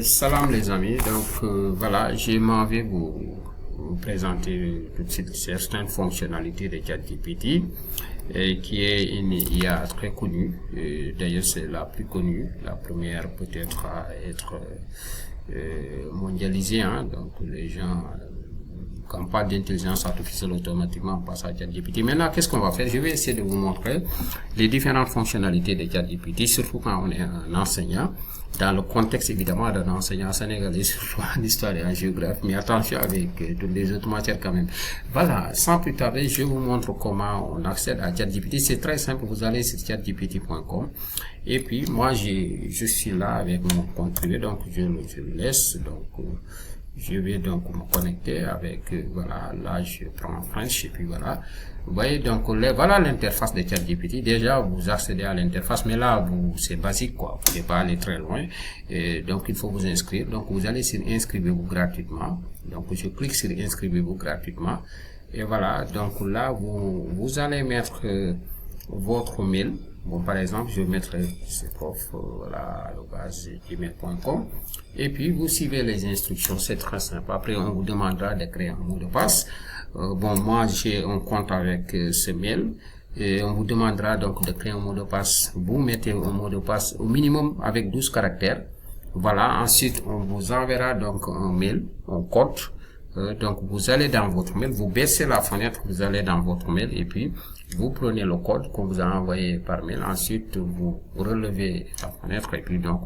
Salam les amis, donc voilà, je m'en vais vous présenter tout de suite certaines fonctionnalités de ChatGPT, qui est une IA très connue. D'ailleurs, c'est la plus connue, la première peut-être à être mondialisée, hein, donc les gens quand on parle d'intelligence artificielle, automatiquement on passe à ChatGPT. Maintenant, qu'est-ce qu'on va faire? Je vais essayer de vous montrer les différentes fonctionnalités de ChatGPT, surtout quand on est un enseignant, dans le contexte évidemment d'un enseignant sénégalais, surtout en histoire et en géographie, mais attention avec toutes les autres matières quand même. Voilà, sans plus tarder, je vous montre comment on accède à ChatGPT. C'est très simple, vous allez sur chatgpt.com et puis moi je suis là avec mon compte privé, donc je le laisse, donc je vais donc me connecter avec, voilà, là je prends French et puis voilà. Vous voyez donc voilà l'interface de ChatGPT. Déjà vous accédez à l'interface, mais là c'est basique quoi, vous pouvez pas aller très loin. Et donc il faut vous inscrire. Donc vous allez sur inscrivez-vous gratuitement. Donc je clique sur inscrivez-vous gratuitement. Et voilà, donc là vous allez mettre votre mail. Bon, par exemple, je vais mettre voilà, @gmail.com et puis vous suivez les instructions, c'est très simple. Après, on vous demandera de créer un mot de passe. Bon, moi, j'ai un compte avec ce mail et on vous demandera donc de créer un mot de passe. Vous mettez un mot de passe au minimum avec 12 caractères. Voilà, ensuite, on vous enverra donc un mail, un code. Donc vous allez dans votre mail, vous baissez la fenêtre, vous allez dans votre mail et puis vous prenez le code qu'on vous a envoyé par mail. Ensuite vous relevez la fenêtre et puis donc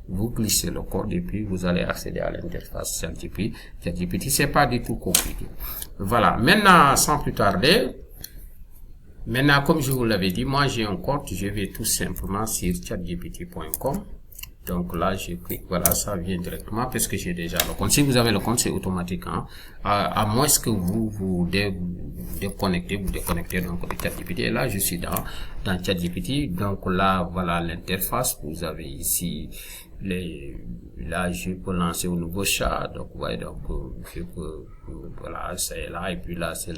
vous glissez le code et puis vous allez accéder à l'interface ChatGPT. C'est pas du tout compliqué. Voilà, maintenant sans plus tarder, maintenant comme je vous l'avais dit, moi j'ai un compte, je vais tout simplement sur chatgpt.com. Donc là, je clique, voilà, ça vient directement parce que j'ai déjà le compte. Si vous avez le compte, c'est automatique, hein. À moins que vous déconnectez donc de ChatGPT. Et là, je suis dans ChatGPT. Donc là, voilà l'interface. Vous avez ici là, je peux lancer un nouveau chat. Donc, vous voyez, donc, je peux, voilà, c'est là. Et puis là, c'est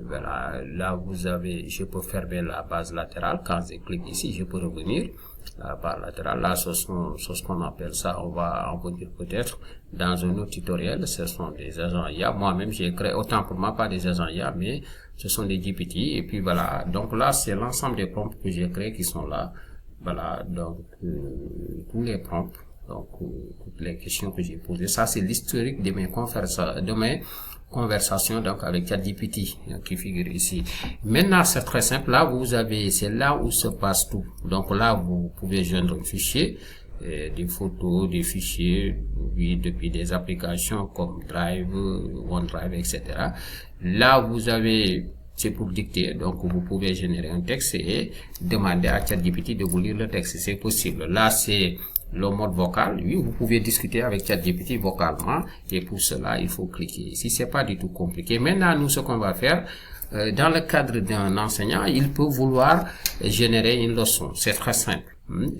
voilà, là, je peux fermer la base latérale. Quand je clique ici, je peux revenir. La barre latérale, là, c'est ce qu'on appelle ça, on va en vous dire peut-être dans un autre tutoriel, ce sont des agents IA. Moi-même, j'ai créé, autant pour moi, pas des agents IA, mais ce sont des GPT. Et puis voilà, donc là, c'est l'ensemble des prompts que j'ai créés qui sont là. Voilà, donc tous les prompts, donc toutes les questions que j'ai posées. Ça, c'est l'historique de mes conversation donc avec ChatGPT qui figure ici. Maintenant, c'est très simple. Là, c'est là où se passe tout. Donc là, vous pouvez joindre un fichier, des photos, des fichiers, oui, depuis des applications comme Drive, OneDrive, etc. Là, c'est pour dicter. Donc, vous pouvez générer un texte et demander à ChatGPT de vous lire le texte. C'est possible. Là, c'est le mode vocal. Oui, vous pouvez discuter avec ChatGPT vocalement et pour cela, il faut cliquer ici. C'est pas du tout compliqué. Maintenant, nous, ce qu'on va faire, dans le cadre d'un enseignant, il peut vouloir générer une leçon. C'est très simple.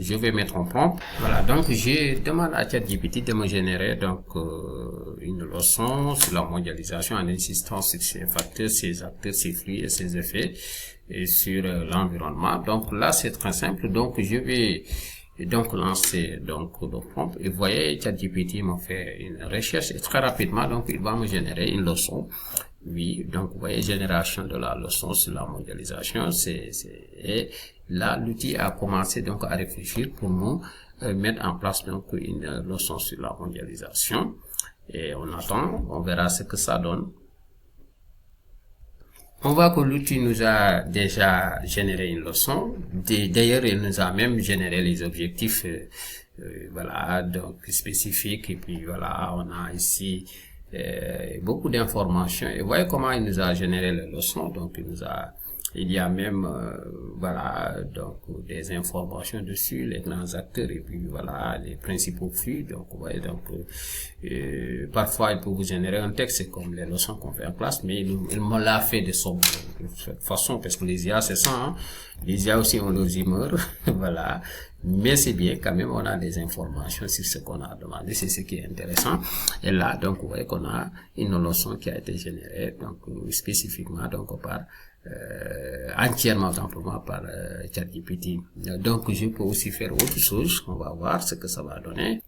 Je vais mettre un prompt. Voilà, donc je demande à ChatGPT de me générer donc une leçon sur la mondialisation en insistant sur ses facteurs, ses acteurs, ses flux et ses effets et sur l'environnement. Donc là, c'est très simple. Donc je vais donc lancer donc le prompt et vous voyez ChatGPT m'a fait une recherche et très rapidement donc il va me générer une leçon. Oui, donc vous voyez génération de la leçon sur la mondialisation, et là l'outil a commencé donc à réfléchir pour nous mettre en place donc une leçon sur la mondialisation et on attend, on verra ce que ça donne. On voit que l'outil nous a déjà généré une leçon. D'ailleurs, il nous a même généré les objectifs, voilà, donc spécifiques. Et puis voilà, on a ici beaucoup d'informations. Et voyez comment il nous a généré les leçons. Donc, il y a même, voilà, donc des informations dessus, les grands acteurs et puis voilà, les principaux flux. Donc, vous voyez, donc parfois il peut vous générer un texte comme les leçons qu'on fait en classe, mais il me l'a fait de cette façon parce que les IA c'est ça, hein. Les IA aussi ont leurs humeurs, voilà. Mais c'est bien quand même, on a des informations sur ce qu'on a demandé, c'est ce qui est intéressant. Et là, donc, vous voyez qu'on a une leçon qui a été générée, donc, spécifiquement, donc, par entièrement simplement par ChatGPT. Donc je peux aussi faire autre chose. On va voir ce que ça va donner.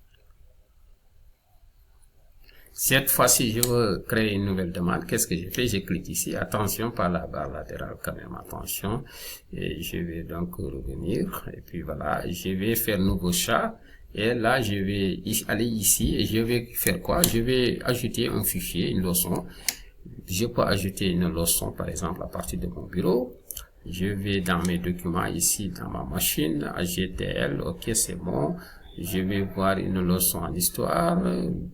Cette fois-ci, je veux créer une nouvelle demande. Qu'est-ce que j'ai fait? Je clique ici. Attention, par la barre latérale quand même. Attention. Et je vais donc revenir. Et puis voilà, je vais faire nouveau chat. Et là, je vais aller ici et je vais faire quoi? Je vais ajouter un fichier, une leçon. Je peux ajouter une leçon, par exemple, à partir de mon bureau. Je vais dans mes documents ici, dans ma machine, AGTL. Ok, c'est bon. Je vais voir une leçon en histoire,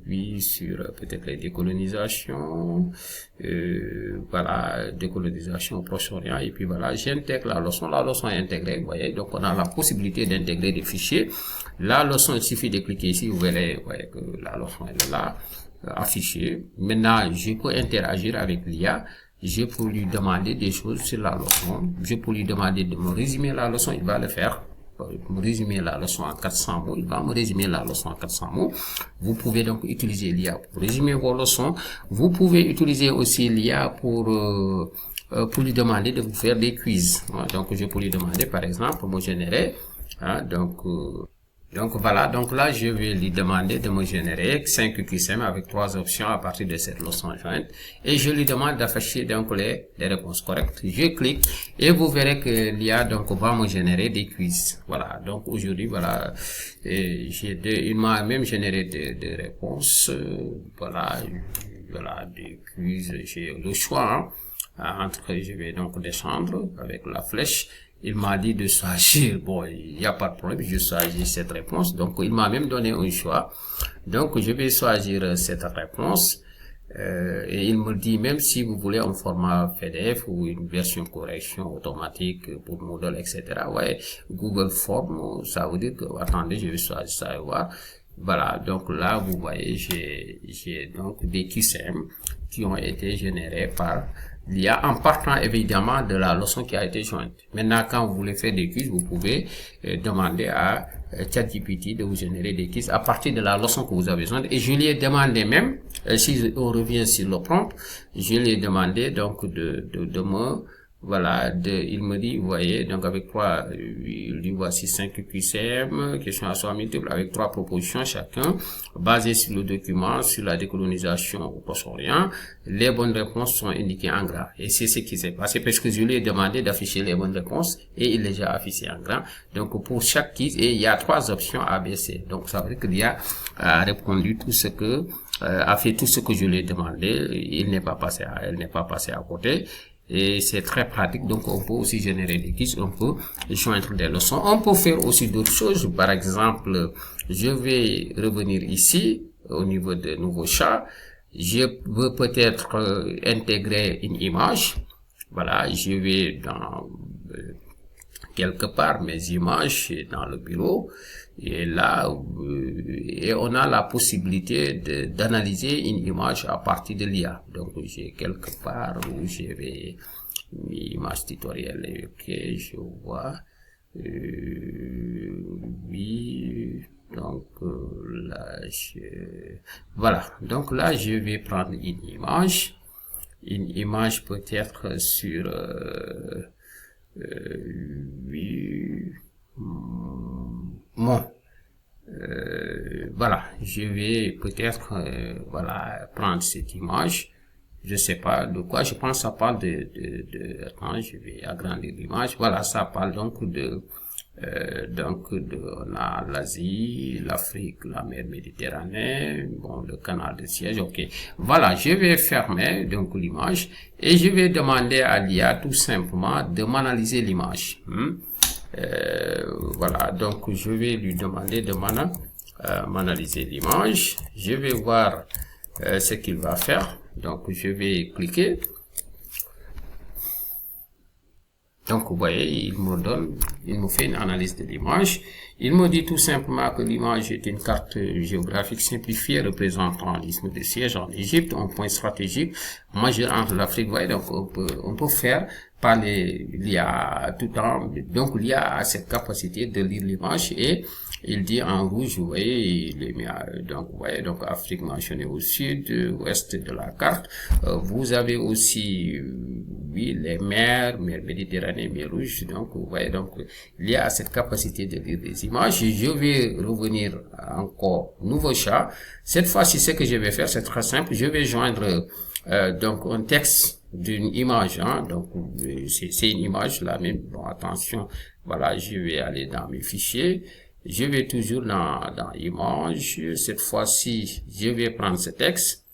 puis sur peut-être les décolonisations, voilà, décolonisation au Proche-Orient, et puis voilà, j'intègre la leçon est intégrée, vous voyez, donc on a la possibilité d'intégrer des fichiers. La leçon, il suffit de cliquer ici, vous verrez, vous voyez que la leçon est là, affichée. Maintenant, je peux interagir avec l'IA. Je peux lui demander des choses sur la leçon. Je peux lui demander de me résumer la leçon, il va le faire. Me résumer la leçon en 400 mots, il va me résumer la leçon en 400 mots. Vous pouvez donc utiliser l'IA pour résumer vos leçons. Vous pouvez utiliser aussi l'IA pour lui demander de vous faire des quiz. Donc je peux lui demander par exemple me générer, donc voilà, donc là je vais lui demander de me générer 5 QCM avec 3 options à partir de cette leçon jointe et je lui demande d'afficher donc les réponses correctes. Je clique et vous verrez que l'IA donc va me générer des quiz. Voilà, donc aujourd'hui voilà, il m'a même généré des réponses, voilà, des quiz. J'ai le choix entre, je vais donc descendre avec la flèche. Il m'a dit de choisir, bon, il n'y a pas de problème, je choisis cette réponse. Donc, il m'a même donné un choix. Donc, je vais choisir cette réponse. Et il me dit, même si vous voulez un format PDF ou une version correction automatique pour Moodle, etc. Ouais, Google Form, ça veut dire que, attendez, je vais choisir ça et voir. Voilà, donc là, vous voyez, j'ai donc des QCM qui ont été générés par l'IA en partant évidemment de la leçon qui a été jointe. Maintenant, quand vous voulez faire des quiz, vous pouvez demander à ChatGPT de vous générer des quiz à partir de la leçon que vous avez jointe. Et je lui ai demandé même, si on revient sur le prompt, je lui ai demandé donc de me, voilà, il me dit, vous voyez, donc avec il dit voici 5 QCM, questions à choix multiples, avec 3 propositions chacun, basées sur le document, sur la décolonisation au Proche-Orient. Les bonnes réponses sont indiquées en gras. Et c'est ce qui s'est passé, parce que je lui ai demandé d'afficher les bonnes réponses, et il les a affichées en gras. Donc pour chaque quiz, et il y a 3 options A, B, C. Donc ça veut dire qu'il a répondu tout ce que, a fait tout ce que je lui ai demandé. Elle n'est pas passée à côté. Et c'est très pratique, donc on peut aussi générer des quiz, on peut joindre des leçons, on peut faire aussi d'autres choses. Par exemple, je vais revenir ici au niveau de nouveau chat, je veux peut-être intégrer une image. Voilà, je vais dans quelque part mes images dans le bureau et là et on a la possibilité d'analyser une image à partir de l'IA. Donc j'ai quelque part où j'ai une image tutoriel. Ok, je vois. Oui, donc là voilà, donc là je vais prendre une image peut-être sur oui, bon, voilà, je vais peut-être voilà, prendre cette image. Je sais pas de quoi, je pense que ça parle attends, je vais agrandir l'image. Voilà, ça parle donc on a l'Asie, l'Afrique, la mer Méditerranée, bon, le canal de Suez. Ok, voilà, je vais fermer donc l'image et je vais demander à l'IA tout simplement de m'analyser l'image. Voilà, donc je vais lui demander de m'analyser l'image. Je vais voir ce qu'il va faire. Donc je vais cliquer. Donc vous voyez, il me fait une analyse de l'image. Il me dit tout simplement que l'image est une carte géographique simplifiée représentant l'isthme de Suez en Égypte, un point stratégique majeur entre l'Afrique. Vous voyez, donc on peut faire par l'IA tout le temps. Donc l'IA a cette capacité de lire l'image et il dit en rouge, vous voyez, il est mis donc vous voyez, donc Afrique mentionnée au sud, ouest de la carte. Vous avez aussi, oui, les mer Méditerranée, mer Rouge. Donc vous voyez, donc il y a cette capacité de lire des images. Je vais revenir encore nouveau chat. Cette fois-ci, ce que je vais faire, c'est très simple. Je vais joindre donc un texte d'une image, hein. Donc c'est une image là même. Bon, attention, voilà, je vais aller dans mes fichiers. Je vais toujours dans image. Cette fois-ci, je vais prendre ce texte.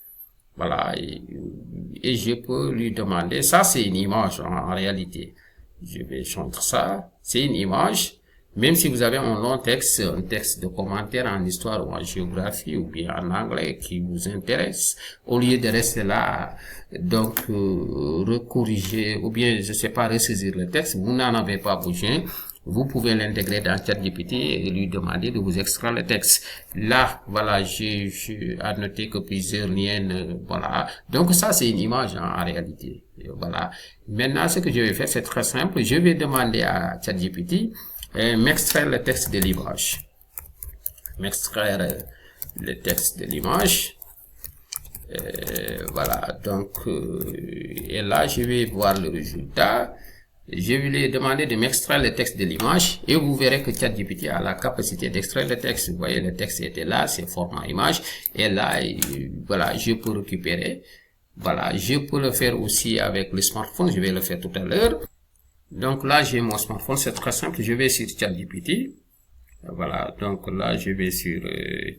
Voilà. Et je peux lui demander, ça c'est une image en réalité. Je vais changer ça. C'est une image. Même si vous avez un long texte, un texte de commentaire en histoire ou en géographie ou bien en anglais qui vous intéresse, au lieu de rester là, donc recorriger ou bien, je sais pas, ressaisir le texte, vous n'en avez pas besoin. Vous pouvez l'intégrer dans ChatGPT et lui demander de vous extraire le texte. Là, voilà, j'ai annoté que plusieurs liens, voilà. Donc ça, c'est une image en réalité. Et voilà. Maintenant, ce que je vais faire, c'est très simple. Je vais demander à ChatGPT m'extraire le texte de l'image. M'extraire le texte de l'image. Voilà. Donc, et là, je vais voir le résultat. Je vais lui demander de m'extraire le texte de l'image et vous verrez que ChatGPT a la capacité d'extraire le texte. Vous voyez, le texte était là, c'est format image. Et là, voilà, je peux récupérer. Voilà, je peux le faire aussi avec le smartphone. Je vais le faire tout à l'heure. Donc là, j'ai mon smartphone. C'est très simple. Je vais sur ChatGPT. Voilà, donc là, je vais sur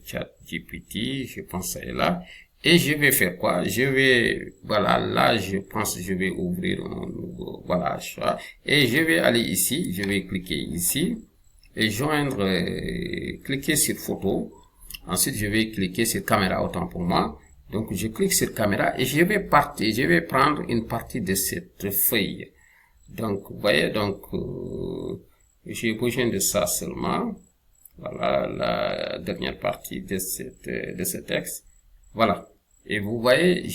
ChatGPT. Je pense que c'est là. Et je vais faire quoi? Je vais, voilà, là, je pense que je vais ouvrir un nouveau, voilà, chat. Et je vais aller ici, je vais cliquer ici, et joindre, cliquer sur photo. Ensuite, je vais cliquer sur caméra, autant pour moi. Donc, je clique sur caméra et je vais prendre une partie de cette feuille. Donc, vous voyez, donc, j'ai besoin de ça seulement. Voilà, la dernière partie de ce texte. Voilà. Et vous voyez,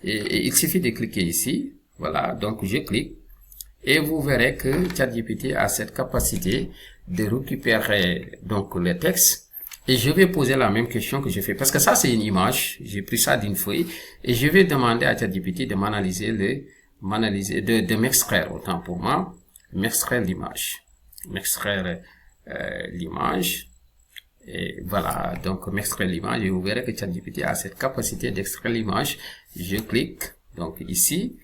il suffit de cliquer ici. Voilà. Donc, je clique. Et vous verrez que ChatGPT a cette capacité de récupérer, donc, le texte. Et je vais poser la même question que je fais. Parce que ça, c'est une image. J'ai pris ça d'une feuille. Et je vais demander à ChatGPT de de m'extraire, autant pour moi, m'extraire l'image. M'extraire, l'image. Et voilà, donc m'extraire l'image et vous verrez que ChatGPT a cette capacité d'extraire l'image. Je clique donc ici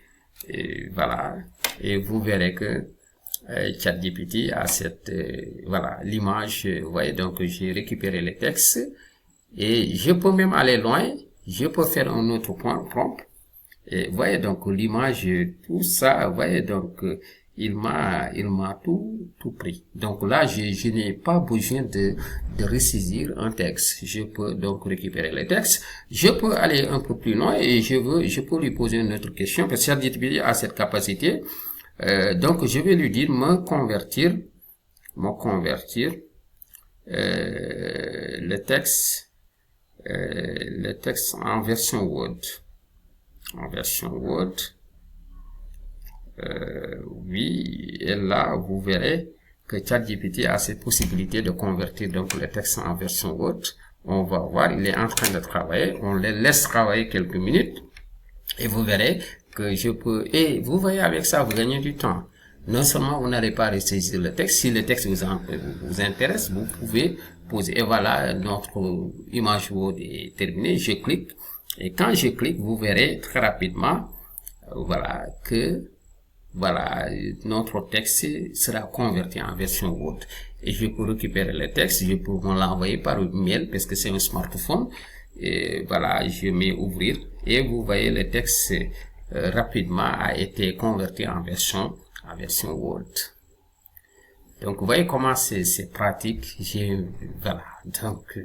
et voilà, et vous verrez que ChatGPT a cette voilà l'image. Vous voyez, donc j'ai récupéré le texte et je peux même aller loin. Je peux faire un autre prompt. Et vous voyez donc l'image, tout ça. Vous voyez donc il m'a tout pris. Donc là, je n'ai pas besoin de ressaisir un texte. Je peux donc récupérer le texte. Je peux aller un peu plus loin et je peux lui poser une autre question parce que ChatGPT a cette capacité. Donc je vais lui dire me convertir le texte en version Word. Oui, et là, vous verrez que ChatGPT a cette possibilité de convertir donc le texte en version Word. On va voir, il est en train de travailler. On le laisse travailler quelques minutes et vous verrez que je peux... Et vous voyez, avec ça, vous gagnez du temps. Non seulement vous n'allez pas ressaisir le texte, si le texte vous intéresse, vous pouvez poser. Et voilà, notre image Word est terminée. Je clique. Et quand je clique, vous verrez très rapidement, voilà, que voilà, notre texte sera converti en version Word. Et je peux récupérer le texte, je peux me l'envoyer par mail parce que c'est un smartphone. Et voilà, je mets ouvrir et vous voyez le texte rapidement a été converti en version Word. Donc, vous voyez comment c'est pratique. Voilà. Donc,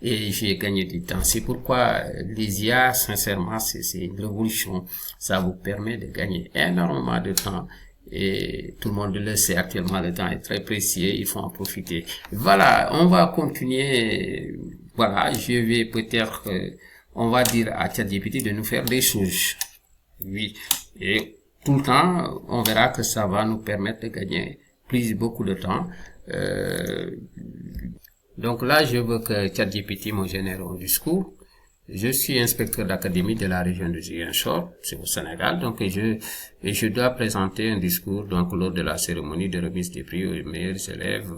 et j'ai gagné du temps. C'est pourquoi les IA, sincèrement, c'est une révolution. Ça vous permet de gagner énormément de temps. et tout le monde le sait actuellement, le temps est très précieux, il faut en profiter. Voilà, on va continuer. Voilà, je vais peut-être, on va dire à ChatGPT de nous faire des choses. Oui, et tout le temps, on verra que ça va nous permettre de gagner beaucoup de temps. Donc là, je veux que ChatGPT me génère un discours. Je suis inspecteur d'académie de la région de Ziguinchor, c'est au Sénégal, donc je dois présenter un discours donc lors de la cérémonie de remise des prix aux meilleurs élèves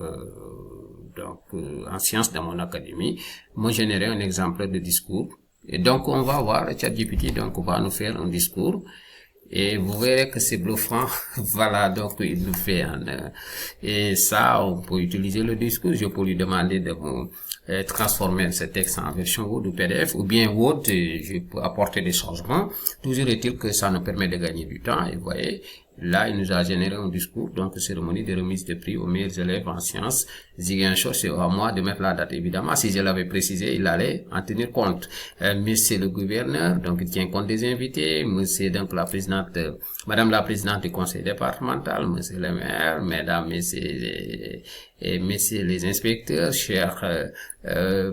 en sciences dans mon académie. Moi, générer un exemplaire de discours. Et donc, on va voir ChatGPT, donc on va nous faire un discours. Et vous verrez que c'est bluffant. Voilà, donc il nous fait et ça, on peut utiliser le discours. Je peux lui demander de vous transformer ce texte en version Word ou PDF, ou bien Word, je peux apporter des changements. Toujours est-il que ça nous permet de gagner du temps. Et vous voyez, là, il nous a généré un discours, donc cérémonie de remise de prix aux meilleurs élèves en sciences. Ziguinchor, c'est à moi de mettre la date, évidemment. Si je l'avais précisé, il allait en tenir compte. Monsieur le gouverneur, donc il tient compte des invités. Monsieur donc la présidente, madame la présidente du conseil départemental, monsieur le maire, mesdames, messieurs et messieurs les inspecteurs, chers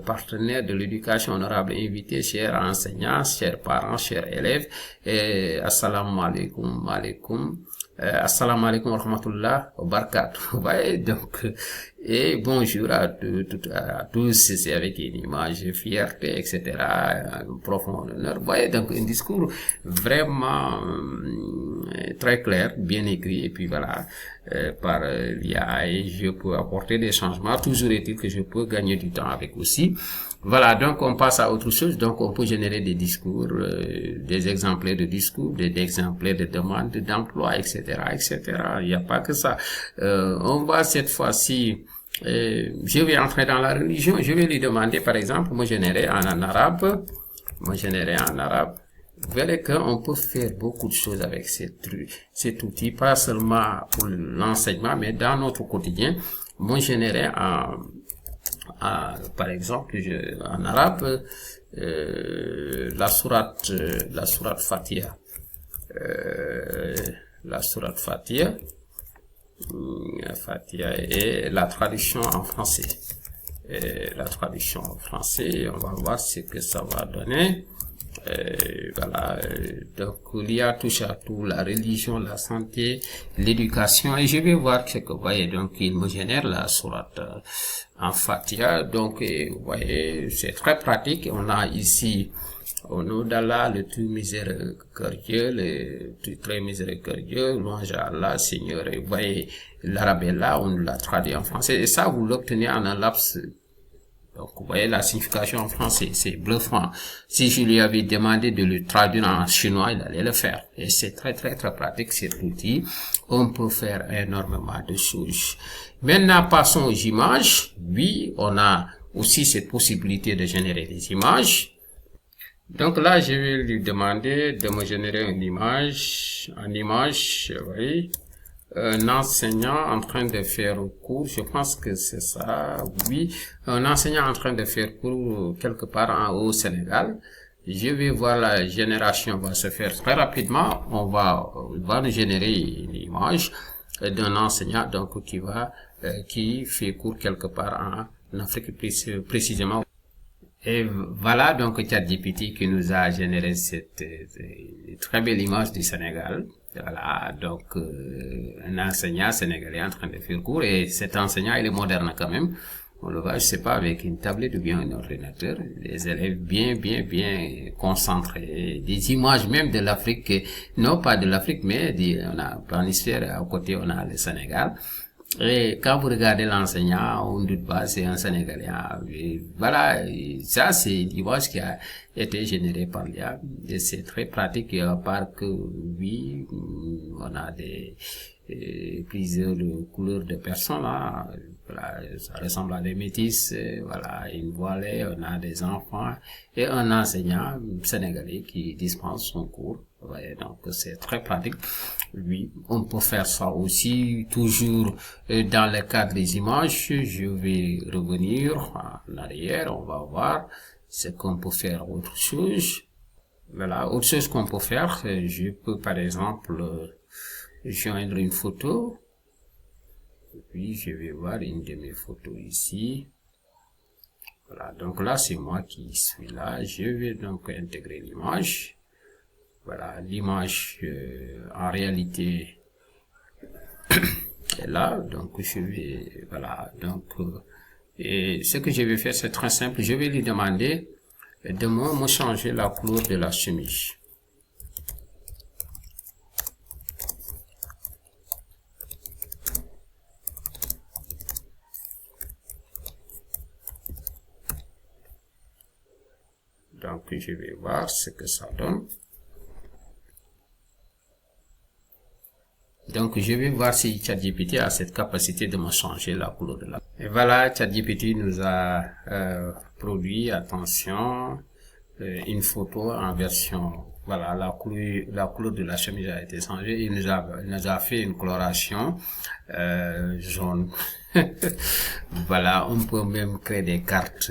partenaires de l'éducation, honorables invités, chers enseignants, chers parents, chers élèves, assalamu alaikum, assalamu alaikum wa rahmatullah wa barakatuh. Vous voyez, donc, et bonjour à tous, c'est avec une image fierté, etc., un profond honneur. Vous voyez, donc, un discours vraiment très clair, bien écrit, et puis voilà, par l'IA, et je peux apporter des changements. Toujours est-il que je peux gagner du temps avec aussi. Voilà, donc on passe à autre chose. Donc on peut générer des discours, des exemplaires de discours, des exemplaires de demandes d'emploi, etc., etc. Il n'y a pas que ça. On va cette fois-ci, je vais entrer dans la religion. Je vais lui demander, par exemple, me générer en arabe. Vous verrez qu'on peut faire beaucoup de choses avec cet outil, pas seulement pour l'enseignement, mais dans notre quotidien. Me générer par exemple, en arabe, la sourate Fatiha. La sourate Fatiha et la traduction en français. La traduction en français, on va voir ce que ça va donner. Voilà, donc il y a touche à tout, la religion, la santé, l'éducation, et je vais voir ce que vous voyez. Donc il me génère la sourate en Fatiha. Donc vous voyez, c'est très pratique. On a ici au nom d'Allah, le tout miséricordieux, le tout très miséricordieux, louange à Allah, Seigneur. Et vous voyez, l'arabe est là, on l'a traduit en français, et ça vous l'obtenez en un laps. Donc, vous voyez la signification en français, c'est bluffant. Si je lui avais demandé de le traduire en chinois, il allait le faire. Et c'est très, très, très pratique cet outil. On peut faire énormément de choses. Maintenant, passons aux images. Oui, on a aussi cette possibilité de générer des images. Donc là, je vais lui demander de me générer une image, vous voyez. Un enseignant en train de faire cours, je pense que c'est ça, oui, un enseignant en train de faire cours quelque part en haut au Sénégal. Je vais voir la génération va se faire très rapidement. On va nous générer une image d'un enseignant donc qui fait cours quelque part en Afrique précisément. Et voilà donc ChatGPT qui nous a généré cette très belle image du Sénégal. Voilà, donc un enseignant sénégalais en train de faire cours, et cet enseignant il est moderne quand même. On le voit, je sais pas, avec une tablette ou bien un ordinateur. Les élèves bien concentrés. Des images même de l'Afrique, non pas de l'Afrique, mais on a planisphère à côté, on a le Sénégal. Et quand vous regardez l'enseignant, on ne doute pas, c'est un Sénégalais. Et voilà, ça c'est une image qui a été générée par l'IA. Et c'est très pratique, à part que, oui, on a plusieurs couleurs de personnes, là. Voilà, ça ressemble à des métis, voilà, une voilée, on a des enfants, et un enseignant sénégalais qui dispense son cours. Ouais, donc c'est très pratique. Oui, on peut faire ça aussi, toujours dans le cadre des images. Je vais revenir en arrière, on va voir ce qu'on peut faire autre chose. Voilà, autre chose qu'on peut faire, je peux par exemple joindre une photo. Et puis, je vais voir une de mes photos ici. Voilà, donc là, c'est moi qui suis là. Je vais donc intégrer l'image. Voilà, l'image, en réalité, est là. Donc, je vais, voilà, donc, et ce que je vais faire, c'est très simple. Je vais lui demander de me changer la couleur de la chemise. Donc, je vais voir ce que ça donne. Donc, je vais voir si ChatGPT a cette capacité de me changer la couleur de la. Et voilà, ChatGPT nous a produit, attention, une photo en version. Voilà, la couleur de la chemise a été changée. Il nous a fait une coloration jaune. Voilà, on peut même créer des cartes.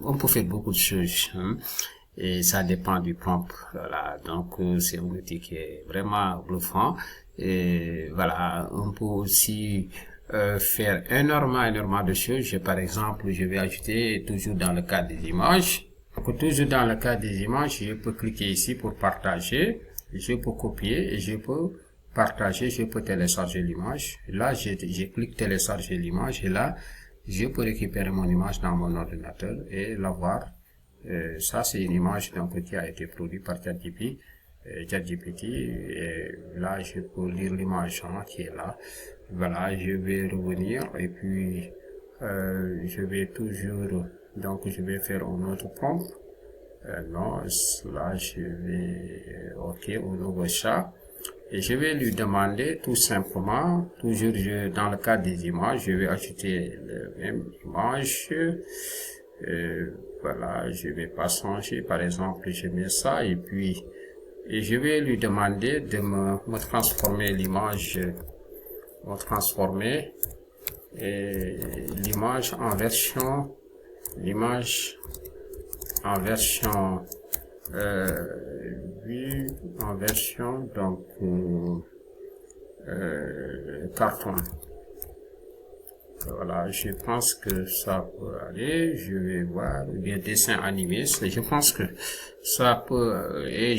On peut faire beaucoup de choses. Hein. Et ça dépend du prompt. Voilà, donc c'est un outil qui est vraiment bluffant. Et voilà, on peut aussi faire énormément de choses. Par exemple, je vais ajouter toujours dans le cadre des images. Donc, toujours dans le cadre des images, je peux cliquer ici pour partager. Je peux copier et je peux partager. Je peux télécharger l'image. Là, je clique télécharger l'image et là, je peux récupérer mon image dans mon ordinateur et la voir. Ça, c'est une image donc, qui a été produite par ChatGPT. Et là, je peux lire l'image qui est là. Voilà, je vais revenir et puis je vais toujours, donc je vais faire un autre prompt. Non, là, je vais, OK, au nouveau chat. Et je vais lui demander tout simplement, toujours dans le cadre des images, je vais ajouter la même image. Voilà, je vais pas changer. Par exemple, je mets ça et puis je vais lui demander de me transformer l'image, l'image en version, donc carton. Voilà, je pense que ça peut aller. Je vais voir bien dessin animé. Je pense que ça peut. Et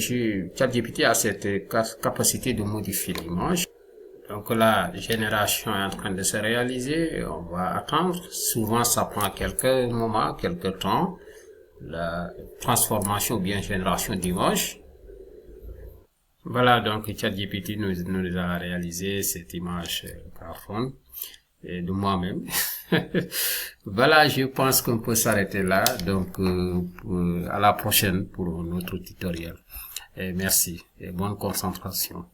ChatGPT a cette capacité de modifier l'image. Donc la génération est en train de se réaliser. On va attendre. Souvent, ça prend quelques moments, quelques temps. La transformation ou bien génération d'image. Voilà, donc ChatGPT nous a réalisé cette image carton. Et de moi-même. Voilà, je pense qu'on peut s'arrêter là. Donc, à la prochaine pour un autre tutoriel. Et merci et bonne concentration.